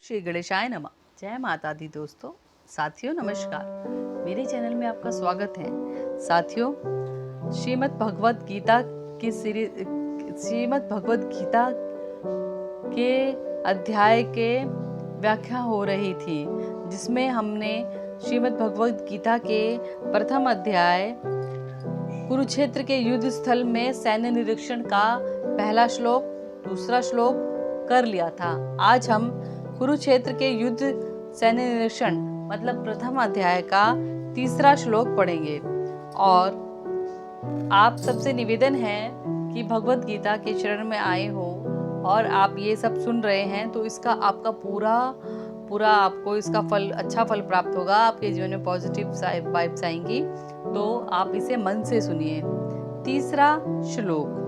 श्री गणेशाय नमः। जय माता दी दोस्तों, साथियों नमस्कार। मेरे चैनल में आपका स्वागत है। साथियों, श्रीमद् भगवत गीता के अध्याय के व्याख्या हो रही थी, जिसमें हमने श्रीमद् भगवत गीता के प्रथम अध्याय कुरुक्षेत्र के युद्ध स्थल में सैन्य निरीक्षण का पहला श्लोक, दूसरा श्लोक कर लिया था। आज हम कुरुक्षेत्र के युद्ध सैन्य निरीक्षण मतलब प्रथम अध्याय का तीसरा श्लोक पढ़ेंगे। और आप सबसे निवेदन है कि भगवत गीता के शरण में आए हो और आप ये सब सुन रहे हैं, तो इसका आपका पूरा आपको इसका फल, अच्छा फल प्राप्त होगा। आपके जीवन में पॉजिटिव वाइब्स आएंगी, तो आप इसे मन से सुनिए। तीसरा श्लोक।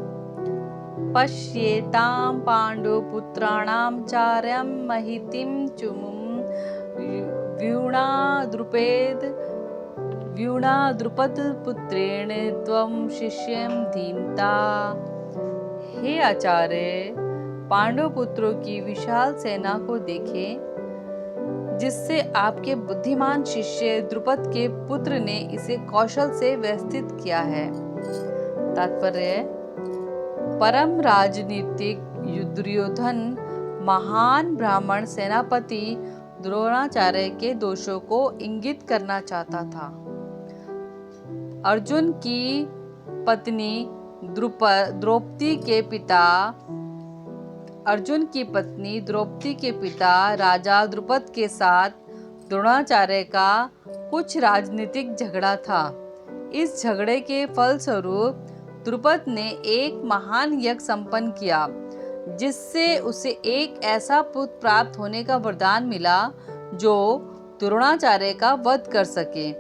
पश्येतां पाण्डुपुत्राणां चार्यं महितिं चुमुं व्यूणाद्रुपदपुत्रेण त्वं शिष्यं धीमता। हे आचार्य, पांडुपुत्रों की विशाल सेना को देखें, जिससे आपके बुद्धिमान शिष्य द्रुपद के पुत्र ने इसे कौशल से व्यवस्थित किया है। तात्पर्य: परम राजनीतिक दुर्योधन महान ब्राह्मण सेनापति द्रोणाचार्य के दोषों को इंगित करना चाहता था। अर्जुन की पत्नी द्रौपदी के पिता राजा द्रुपद के साथ द्रोणाचार्य का कुछ राजनीतिक झगड़ा था। इस झगड़े के फलस्वरूप द्रुपद ने एक महान यज्ञ संपन्न किया, जिससे उसे एक ऐसा पुत्र प्राप्त होने का वरदान मिला जो द्रोणाचार्य का वध कर सके।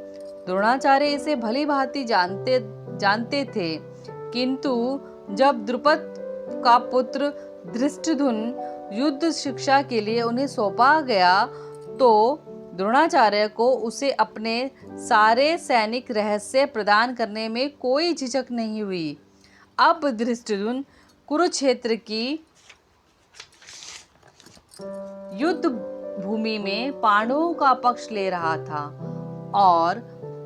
द्रोणाचार्य इसे भली भांति जानते थे, किंतु जब द्रुपद का पुत्र धृष्टद्युम्न युद्ध शिक्षा के लिए उन्हें सौंपा गया, तो द्रोणाचार्य को उसे अपने सारे सैनिक रहस्य प्रदान करने में कोई झिझक नहीं हुई। अब धृष्टद्युम्न कुरुक्षेत्र की युद्ध भूमि में पांडवों का पक्ष ले रहा था और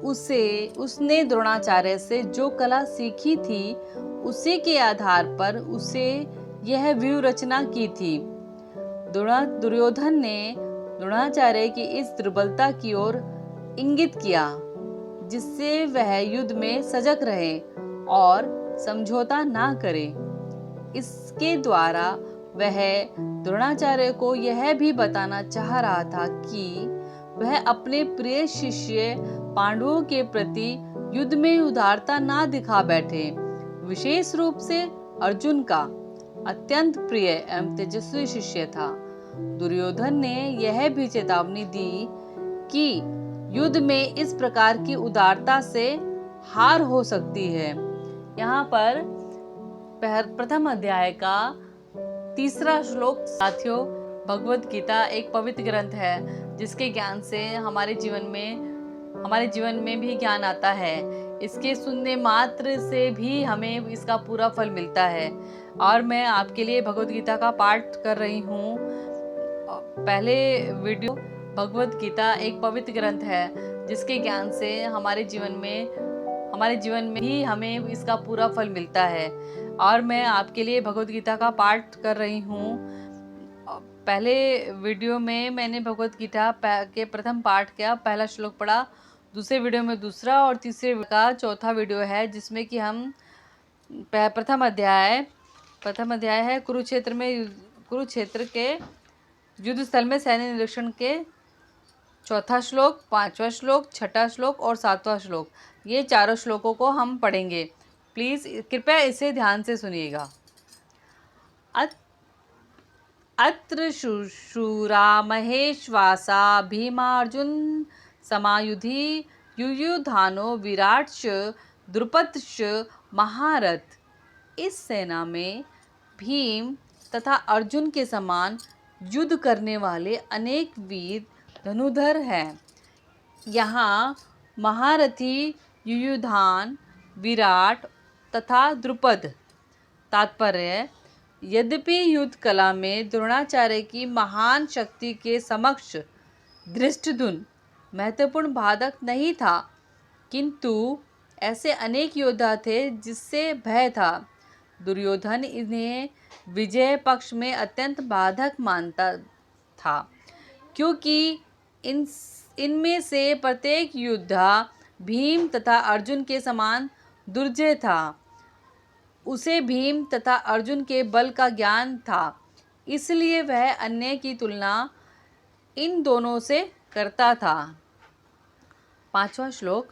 उसने द्रोणाचार्य से जो कला सीखी थी, उसी के आधार पर उसे यह व्यूह रचना की थी। दुर्योधन ने द्रोणाचार्य की इस दुर्बलता की ओर इंगित किया, जिससे वह युद्ध में सजग रहे और समझौता ना करे। इसके द्वारा वह द्रोणाचार्य को यह भी बताना चाह रहा था कि वह अपने प्रिय शिष्य पांडवों के प्रति युद्ध में उदारता ना दिखा बैठे। विशेष रूप से अर्जुन का अत्यंत प्रिय एवं तेजस्वी शिष्य था। दुर्योधन ने यह भी चेतावनी दी कि युद्ध में इस प्रकार की उदारता से हार हो सकती है। यहाँ पर प्रथम अध्याय का तीसरा श्लोक। साथियों, भगवत गीता एक पवित्र ग्रंथ है, जिसके ज्ञान से हमारे जीवन में भी ज्ञान आता है। इसके सुनने मात्र से भी हमें इसका पूरा फल मिलता है। और मैं आपके लिए भगवत गीता का पाठ कर रही हूँ। पहले वीडियो। भगवत गीता एक पवित्र ग्रंथ है, जिसके ज्ञान से हमारे जीवन में भी हमें इसका पूरा फल मिलता है। और मैं आपके लिए भगवत गीता का पाठ कर रही हूँ। पहले वीडियो में मैंने भगवत गीता के प्रथम पाठ किया, पहला श्लोक पढ़ा। दूसरे वीडियो में दूसरा और तीसरे का चौथा वीडियो है, जिसमें कि हम प्रथम अध्याय है कुरुक्षेत्र के युद्ध स्थल में सैन्य निरीक्षण के चौथा श्लोक, पांचवा श्लोक, छठा श्लोक और सातवां श्लोक, ये चारों श्लोकों को हम पढ़ेंगे। प्लीज कृपया इसे ध्यान से सुनिएगा। अत्र शूरा महेश्वासा भीमार्जुन समायुधि युयुधानो विराट्श द्रुपदश्च महारथ। इस सेना में भीम तथा अर्जुन के समान युद्ध करने वाले अनेक वीर धनुधर हैं। यहाँ महारथी युयुधान, विराट तथा द्रुपद। तात्पर्य: यद्यपि युद्ध कला में द्रोणाचार्य की महान शक्ति के समक्ष धृष्टद्युम्न महत्वपूर्ण बाधक नहीं था, किंतु ऐसे अनेक योद्धा थे जिससे भय था। दुर्योधन इन्हें विजय पक्ष में अत्यंत बाधक मानता था, क्योंकि इनमें से प्रत्येक योद्धा भीम तथा अर्जुन के समान दुर्जय था। उसे भीम तथा अर्जुन के बल का ज्ञान था, इसलिए वह अन्य की तुलना इन दोनों से करता था। 5वां श्लोक।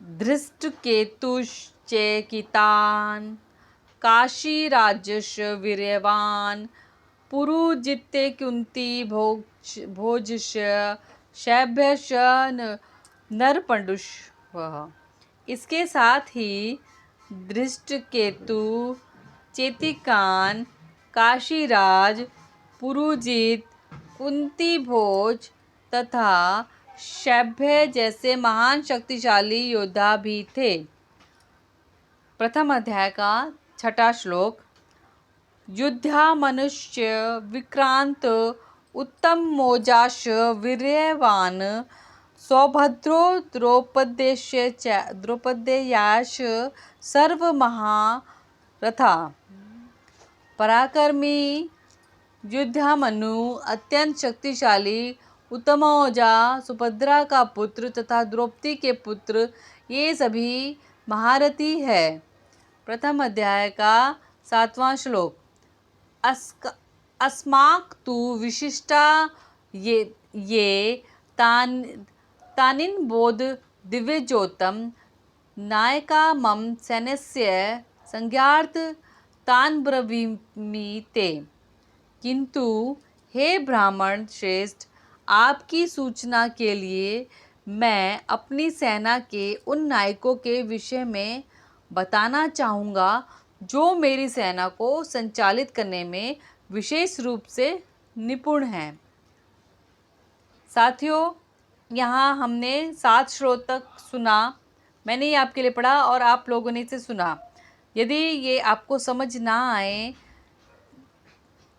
धृष्टकेतुश्चेकितान् काशीराजस्य वीर्यवान् पुरुजित्ते कुन्ती भोजस्य शैब्यस्य नरपण्डुष्वः। इसके साथ ही धृष्टकेतु, चेतिकान, काशीराज, पुरुजित, कुंती भोज तथा शैब्य जैसे महान शक्तिशाली योद्धा भी थे। प्रथम अध्याय का 6वां श्लोक। युद्धा मनुष्य विक्रांत उत्तम मोजाश वीर्यवान सौभद्रो द्रौपदेयाश सर्व महारथा। पराक्रमी युद्धामनु अत्यंत शक्तिशाली उत्तमौजा सुभद्रा का पुत्र तथा द्रौपदी के पुत्र, ये सभी महारथी है। प्रथम अध्याय का 7वां श्लोक। अस्माक तु विशिष्टा ये तानिन बोध दिव्यज्योतम नायका मम सैन्यस्य संज्ञार्थ तान ब्रवीमि ते। किंतु हे ब्राह्मण श्रेष्ठ, आपकी सूचना के लिए मैं अपनी सेना के उन नायकों के विषय में बताना चाहूँगा जो मेरी सेना को संचालित करने में विशेष रूप से निपुण हैं। साथियों, यहाँ हमने 7 श्लोक तक सुना। मैंने ये आपके लिए पढ़ा और आप लोगों ने इसे सुना। यदि ये आपको समझ ना आए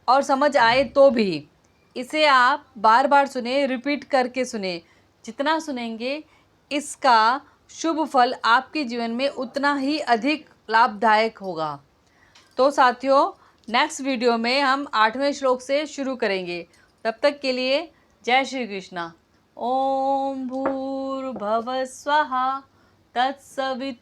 और समझ आए तो भी इसे आप बार बार सुने, रिपीट करके सुने। जितना सुनेंगे इसका शुभ फल आपके जीवन में उतना ही अधिक लाभदायक होगा। तो साथियों, नेक्स्ट वीडियो में हम 8वें श्लोक से शुरू करेंगे। तब तक के लिए जय श्री कृष्णा। ओम भूर्भुवः स्वः तत्सवितुर्वरेण्यं